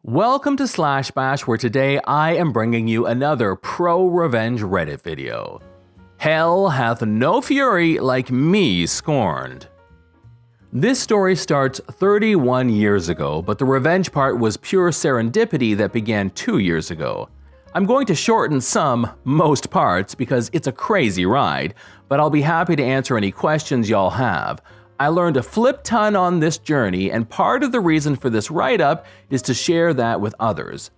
Welcome to Slash Bash, where today I am bringing you another pro-revenge Reddit video. Hell hath no fury like me, Scorned. This story starts 31 years ago, but the revenge part was pure serendipity that began 2 years ago. I'm going to shorten most parts because it's a crazy ride, but I'll be happy to answer any questions y'all have. I learned a flip ton on this journey, and part of the reason for this write-up is to share that with others.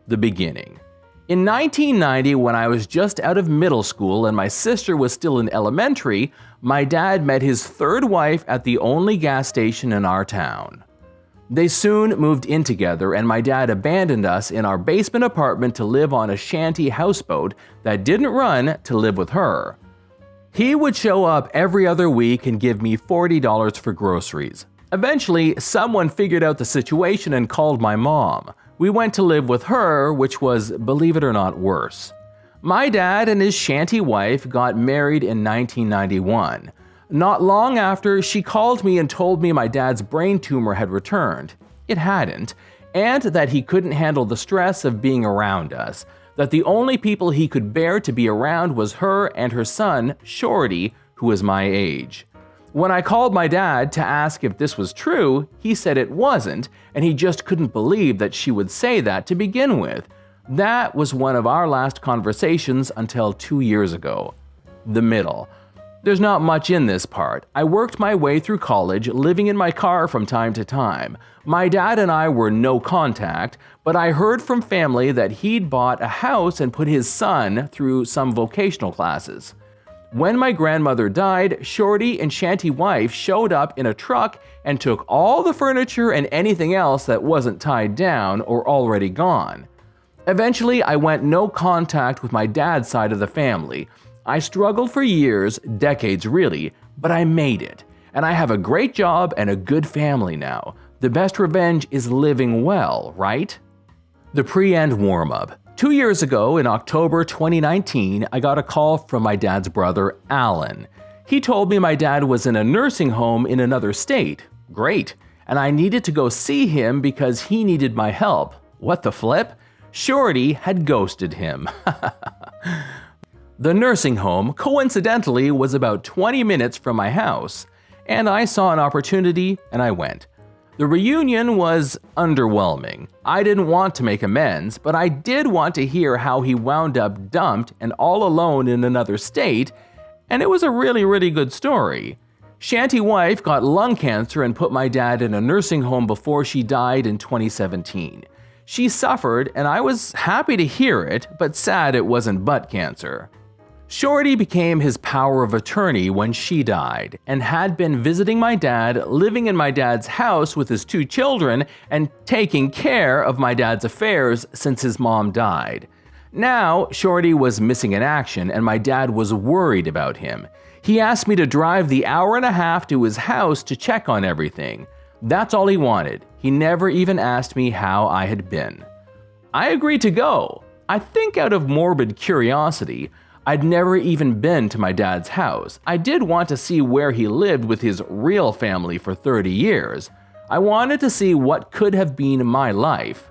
The beginning. In 1990, when I was just out of middle school and my sister was still in elementary, my dad met his third wife at the only gas station in our town. They soon moved in together, and my dad abandoned us in our basement apartment to live on a shanty houseboat that didn't run to live with her. He would show up every other week and give me $40 for groceries. Eventually, someone figured out the situation and called my mom. We went to live with her, which was, believe it or not, worse. My dad and his shanty wife got married in 1991. Not long after, she called me and told me my dad's brain tumor had returned. It hadn't, and that he couldn't handle the stress of being around us. That the only people he could bear to be around was her and her son, Shorty, who was my age. When I called my dad to ask if this was true, he said it wasn't, and he just couldn't believe that she would say that to begin with. That was one of our last conversations until 2 years ago. The middle. There's not much in this part. I worked my way through college, living in my car from time to time. My dad and I were no contact, but I heard from family that he'd bought a house and put his son through some vocational classes. When my grandmother died, Shorty and shanty wife showed up in a truck and took all the furniture and anything else that wasn't tied down or already gone. Eventually, I went no contact with my dad's side of the family. I struggled for years, decades really, but I made it. And I have a great job and a good family now. The best revenge is living well, right? The pre-end warm-up. 2 years ago, in October 2019, I got a call from my dad's brother, Alan. He told me my dad was in a nursing home in another state. Great. And I needed to go see him because he needed my help. What the flip? Shorty had ghosted him. The nursing home, coincidentally, was about 20 minutes from my house, and I saw an opportunity and I went. The reunion was underwhelming. I didn't want to make amends, but I did want to hear how he wound up dumped and all alone in another state, and it was a really good story. Shanty wife got lung cancer and put my dad in a nursing home before she died in 2017. She suffered, and I was happy to hear it, but sad it wasn't butt cancer. Shorty became his power of attorney when she died, and had been visiting my dad, living in my dad's house with his 2 children, and taking care of my dad's affairs since his mom died. Now, Shorty was missing in action, and my dad was worried about him. He asked me to drive the hour and a half to his house to check on everything. That's all he wanted. He never even asked me how I had been. I agreed to go. I think out of morbid curiosity. I'd never even been to my dad's house. I did want to see where he lived with his real family for 30 years. I wanted to see what could have been my life.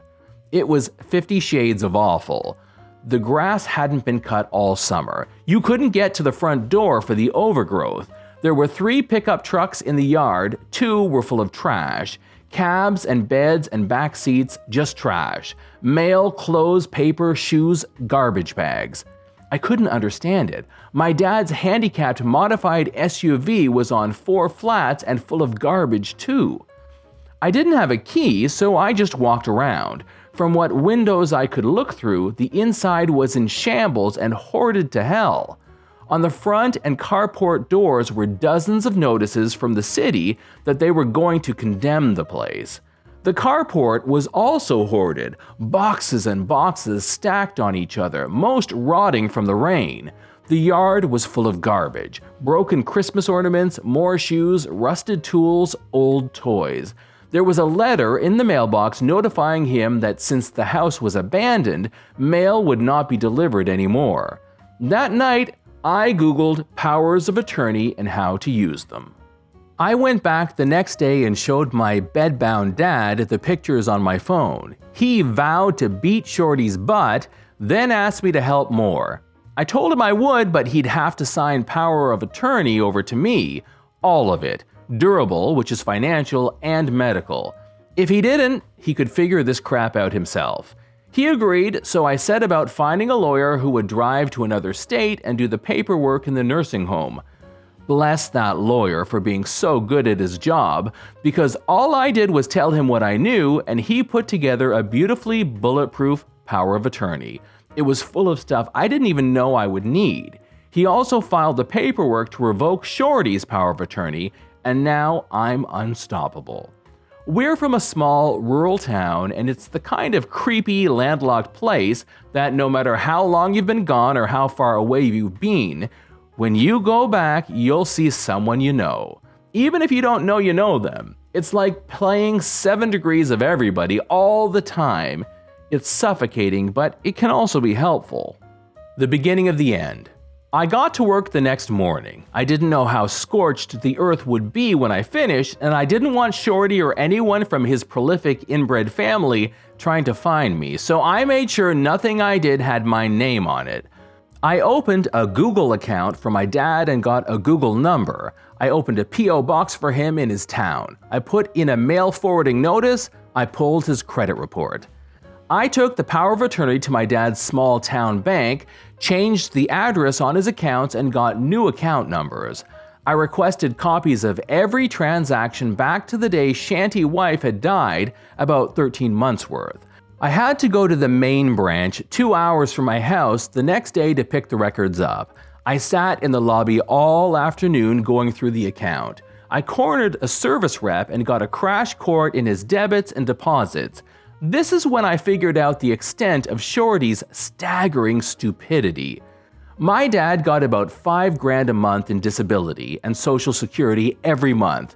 It was 50 shades of awful. The grass hadn't been cut all summer. You couldn't get to the front door for the overgrowth. There were 3 pickup trucks in the yard, 2 were full of trash. Cabs and beds and back seats, just trash. Mail, clothes, paper, shoes, garbage bags. I couldn't understand it. My dad's handicapped modified SUV was on 4 flats and full of garbage too. I didn't have a key, so I just walked around. From what windows I could look through, the inside was in shambles and hoarded to hell. On the front and carport doors were dozens of notices from the city that they were going to condemn the place. The carport was also hoarded, boxes and boxes stacked on each other, most rotting from the rain. The yard was full of garbage, broken Christmas ornaments, more shoes, rusted tools, old toys. There was a letter in the mailbox notifying him that since the house was abandoned, mail would not be delivered anymore. That night, I Googled powers of attorney and how to use them. I went back the next day and showed my bedbound dad the pictures on my phone. He vowed to beat Shorty's butt, then asked me to help more. I told him I would, but he'd have to sign power of attorney over to me. All of it. Durable, which is financial, and medical. If he didn't, he could figure this crap out himself. He agreed, so I set about finding a lawyer who would drive to another state and do the paperwork in the nursing home. Bless that lawyer for being so good at his job, because all I did was tell him what I knew and he put together a beautifully bulletproof power of attorney. It was full of stuff I didn't even know I would need. He also filed the paperwork to revoke Shorty's power of attorney, and now I'm unstoppable. We're from a small, rural town, and it's the kind of creepy, landlocked place that no matter how long you've been gone or how far away you've been, when you go back, you'll see someone you know. Even if you don't know you know them. It's like playing 7 Degrees of Everybody all the time. It's suffocating, but it can also be helpful. The beginning of the end. I got to work the next morning. I didn't know how scorched the earth would be when I finished, and I didn't want Shorty or anyone from his prolific inbred family trying to find me, so I made sure nothing I did had my name on it. I opened a Google account for my dad and got a Google number. I opened a P.O. box for him in his town. I put in a mail forwarding notice. I pulled his credit report. I took the power of attorney to my dad's small town bank, changed the address on his accounts, and got new account numbers. I requested copies of every transaction back to the day Shanty wife had died, about 13 months worth. I had to go to the main branch 2 hours from my house the next day to pick the records up. I sat in the lobby all afternoon going through the account. I cornered a service rep and got a crash course in his debits and deposits. This is when I figured out the extent of Shorty's staggering stupidity. My dad got about $5,000 a month in disability and Social Security every month.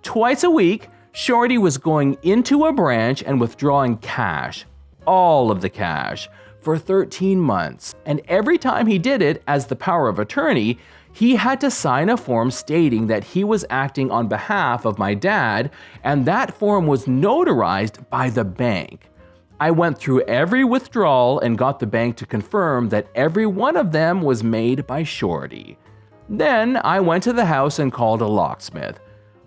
Twice a week, Shorty was going into a branch and withdrawing cash, all of the cash, for 13 months. And every time he did it as the power of attorney, he had to sign a form stating that he was acting on behalf of my dad, and that form was notarized by the bank. I went through every withdrawal and got the bank to confirm that every one of them was made by Shorty. Then I went to the house and called a locksmith.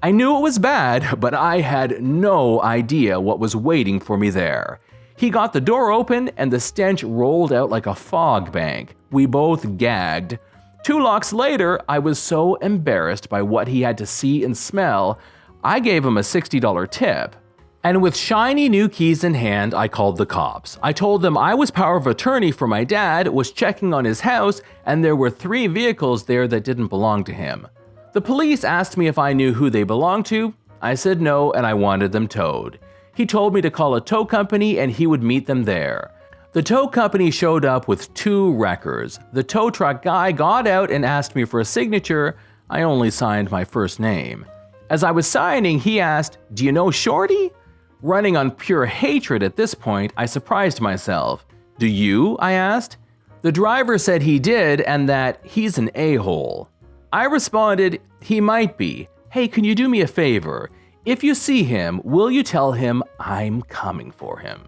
I knew it was bad, but I had no idea what was waiting for me there. He got the door open and the stench rolled out like a fog bank. We both gagged. 2 locks later, I was so embarrassed by what he had to see and smell, I gave him a $60 tip. And with shiny new keys in hand, I called the cops. I told them I was power of attorney for my dad, was checking on his house, and there were 3 vehicles there that didn't belong to him. The police asked me if I knew who they belonged to. I said no, and I wanted them towed. He told me to call a tow company and he would meet them there. The tow company showed up with 2 wreckers. The tow truck guy got out and asked me for a signature. I only signed my first name. As I was signing, he asked, "Do you know Shorty?" Running on pure hatred at this point, I surprised myself. "Do you?" I asked. The driver said he did and that he's an a-hole. I responded, "He might be. Hey, can you do me a favor? If you see him, will you tell him I'm coming for him?"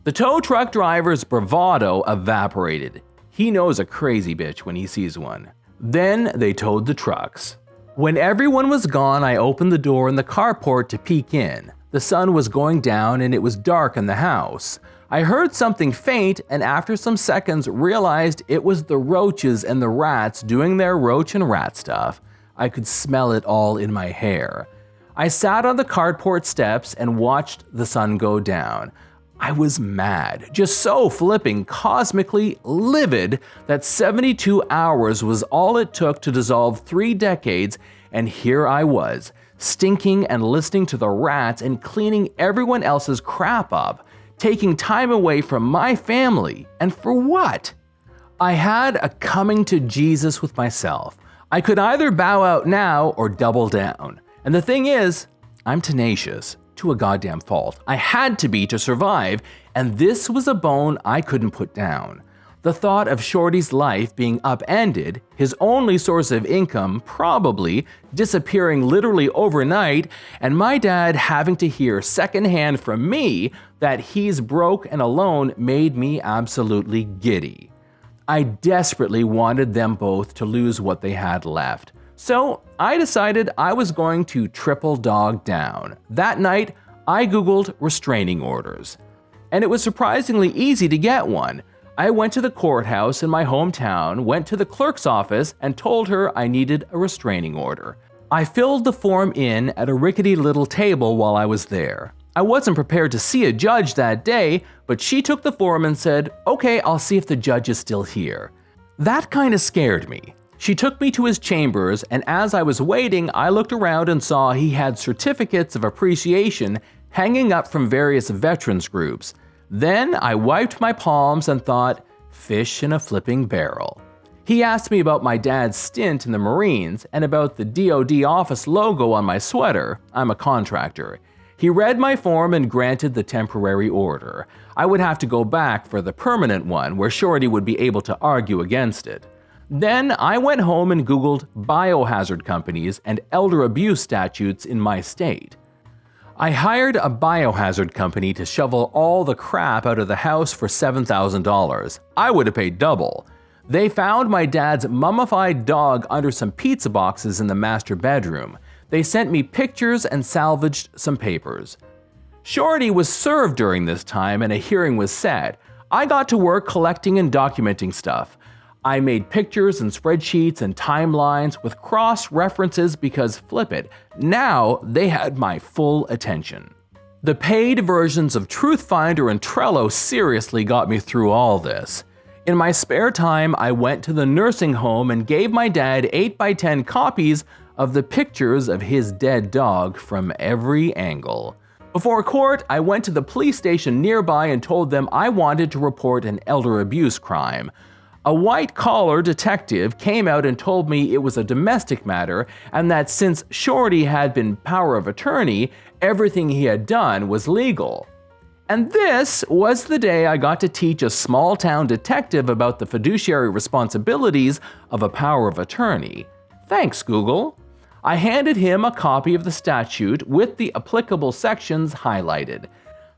The tow truck driver's bravado evaporated. He knows a crazy bitch when he sees one. Then they towed the trucks. When everyone was gone, I opened the door in the carport to peek in. The sun was going down and it was dark in the house. I heard something faint and after some seconds realized it was the roaches and the rats doing their roach and rat stuff. I could smell it all in my hair. I sat on the carport steps and watched the sun go down. I was mad, just so flipping cosmically livid that 72 hours was all it took to dissolve 3 decades, and here I was, stinking and listening to the rats and cleaning everyone else's crap up, taking time away from my family, and for what? I had a coming to Jesus with myself. I could either bow out now or double down. And the thing is, I'm tenacious. To a goddamn fault. I had to be to survive, and this was a bone I couldn't put down. The thought of Shorty's life being upended, his only source of income probably disappearing literally overnight, and my dad having to hear secondhand from me that he's broke and alone made me absolutely giddy. I desperately wanted them both to lose what they had left. So I decided I was going to triple dog down. That night, I Googled restraining orders. And it was surprisingly easy to get one. I went to the courthouse in my hometown, went to the clerk's office, and told her I needed a restraining order. I filled the form in at a rickety little table while I was there. I wasn't prepared to see a judge that day, but she took the form and said, "Okay, I'll see if the judge is still here." That kind of scared me. She took me to his chambers, and as I was waiting, I looked around and saw he had certificates of appreciation hanging up from various veterans groups. Then I wiped my palms and thought, fish in a flipping barrel. He asked me about my dad's stint in the Marines and about the DoD office logo on my sweater. I'm a contractor. He read my form and granted the temporary order. I would have to go back for the permanent one where Shorty would be able to argue against it. Then I went home and Googled biohazard companies and elder abuse statutes in my state. I hired a biohazard company to shovel all the crap out of the house for $7,000. I would have paid double. They found my dad's mummified dog under some pizza boxes in the master bedroom. They sent me pictures and salvaged some papers. Shorty was served during this time and a hearing was set. I got to work collecting and documenting stuff. I made pictures and spreadsheets and timelines with cross-references because, flip it, now they had my full attention. The paid versions of Truthfinder and Trello seriously got me through all this. In my spare time, I went to the nursing home and gave my dad 8x10 copies of the pictures of his dead dog from every angle. Before court, I went to the police station nearby and told them I wanted to report an elder abuse crime. A white-collar detective came out and told me it was a domestic matter and that since Shorty had been power of attorney, everything he had done was legal. And this was the day I got to teach a small-town detective about the fiduciary responsibilities of a power of attorney. Thanks, Google. I handed him a copy of the statute with the applicable sections highlighted.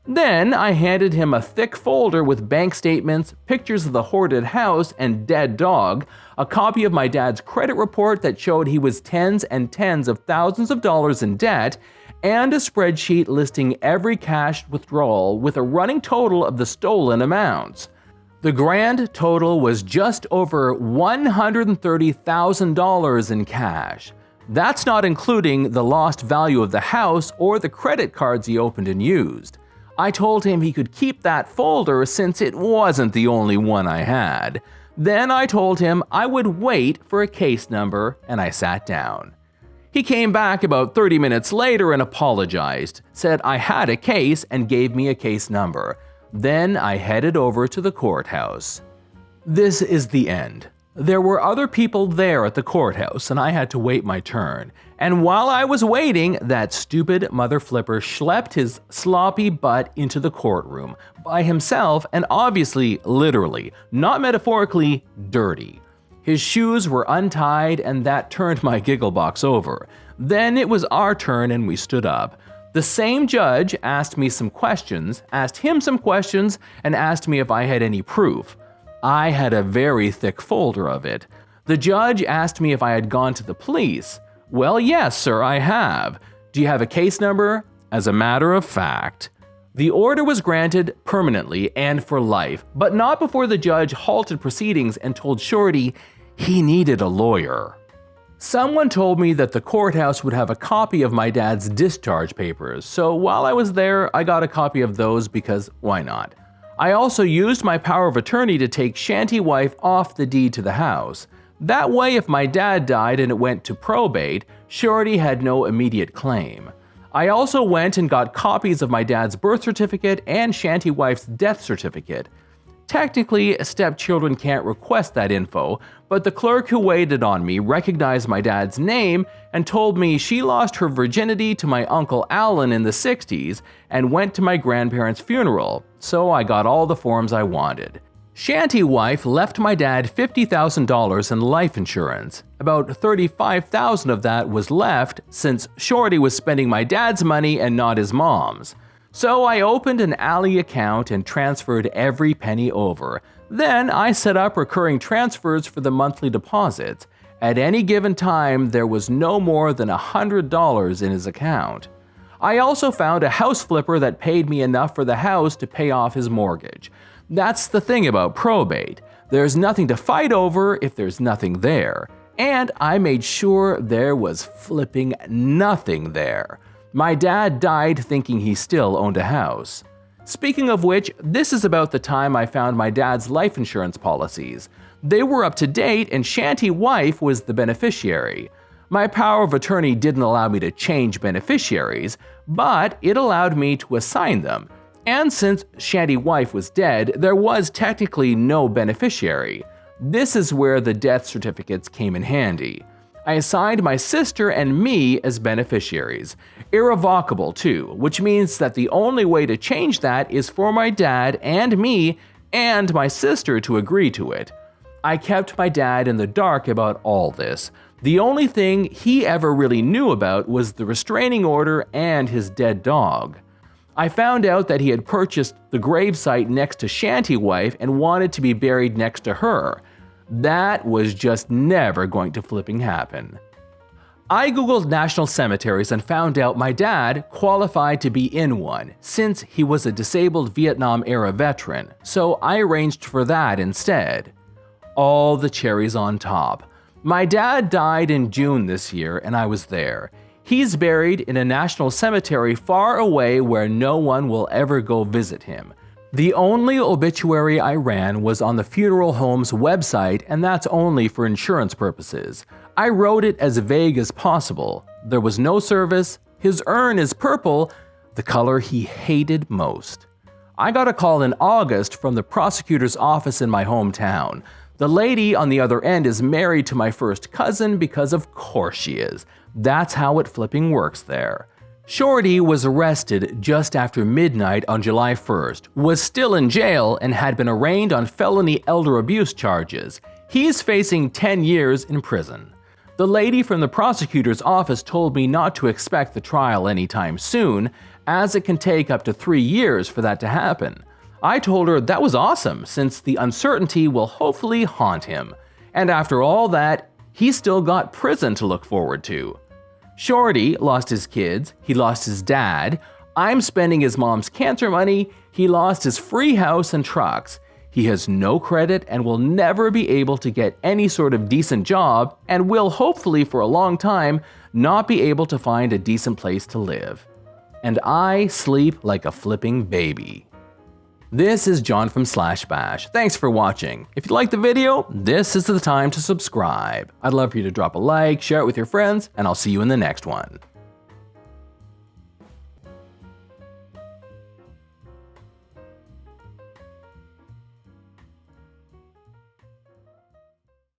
Then I handed him a thick folder with bank statements, pictures of the hoarded house and dead dog, a copy of my dad's credit report that showed he was tens and tens of thousands of dollars in debt, and a spreadsheet listing every cash withdrawal with a running total of the stolen amounts. The grand total was just over $130,000 in cash. That's not including the lost value of the house or the credit cards he opened and used. I told him he could keep that folder since it wasn't the only one I had. Then I told him I would wait for a case number, and I sat down. He came back about 30 minutes later and apologized, said I had a case and gave me a case number. Then I headed over to the courthouse. This is the end. There were other people there at the courthouse and I had to wait my turn. And while I was waiting, that stupid mother flipper schlepped his sloppy butt into the courtroom by himself and obviously, literally, not metaphorically, dirty. His shoes were untied and that turned my giggle box over. Then it was our turn and we stood up. The same judge asked me some questions, asked him some questions, and asked me if I had any proof. I had a very thick folder of it. The judge asked me if I had gone to the police. Well, yes, sir, I have. Do you have a case number? As a matter of fact. The order was granted permanently and for life, but not before the judge halted proceedings and told Shorty he needed a lawyer. Someone told me that the courthouse would have a copy of my dad's discharge papers, so while I was there, I got a copy of those because why not? I also used my power of attorney to take Shanty Wife off the deed to the house. That way, if my dad died and it went to probate, Shorty had no immediate claim. I also went and got copies of my dad's birth certificate and Shanty Wife's death certificate. Technically, stepchildren can't request that info, but the clerk who waited on me recognized my dad's name and told me she lost her virginity to my Uncle Alan in the 60s and went to my grandparents' funeral, so I got all the forms I wanted. Shanty wife left my dad $50,000 in life insurance. About $35,000 of that was left since Shorty was spending my dad's money and not his mom's. So I opened an Ally account and transferred every penny over. Then I set up recurring transfers for the monthly deposits. At any given time, there was no more than $100 in his account. I also found a house flipper that paid me enough for the house to pay off his mortgage. That's the thing about probate. There's nothing to fight over if there's nothing there. And I made sure there was flipping nothing there. My dad died thinking he still owned a house. Speaking of which, this is about the time I found my dad's life insurance policies. They were up to date and Shanty wife was the beneficiary. My power of attorney didn't allow me to change beneficiaries, but it allowed me to assign them. And since Shanty wife was dead, there was technically no beneficiary. This is where the death certificates came in handy. I assigned my sister and me as beneficiaries. Irrevocable too, which means that the only way to change that is for my dad and me and my sister to agree to it. I kept my dad in the dark about all this. The only thing he ever really knew about was the restraining order and his dead dog. I found out that he had purchased the gravesite next to Shanty wife and wanted to be buried next to her. That was just never going to flipping happen. I googled national cemeteries and found out my dad qualified to be in one since he was a disabled Vietnam-era veteran, so I arranged for that instead. All the cherries on top. My dad died in June this year and I was there. He's buried in a national cemetery far away where no one will ever go visit him. The only obituary I ran was on the funeral home's website, and that's only for insurance purposes. I wrote it as vague as possible. There was no service, his urn is purple, the color he hated most. I got a call in August from the prosecutor's office in my hometown. The lady on the other end is married to my first cousin because of course she is. That's how it flipping works there. Shorty was arrested just after midnight on July 1st, was still in jail, and had been arraigned on felony elder abuse charges. He's facing 10 years in prison. The lady from the prosecutor's office told me not to expect the trial anytime soon, as it can take up to 3 years for that to happen. I told her that was awesome, since the uncertainty will hopefully haunt him. And after all that, he's still got prison to look forward to. Shorty lost his kids, he lost his dad, I'm spending his mom's cancer money, he lost his free house and trucks. He has no credit and will never be able to get any sort of decent job, and will hopefully for a long time not be able to find a decent place to live. And I sleep like a flipping baby. This is John from /bash. Thanks for watching. If you liked the video, this is the time to subscribe. I'd love for you to drop a like, share it with your friends, and I'll see you in the next one.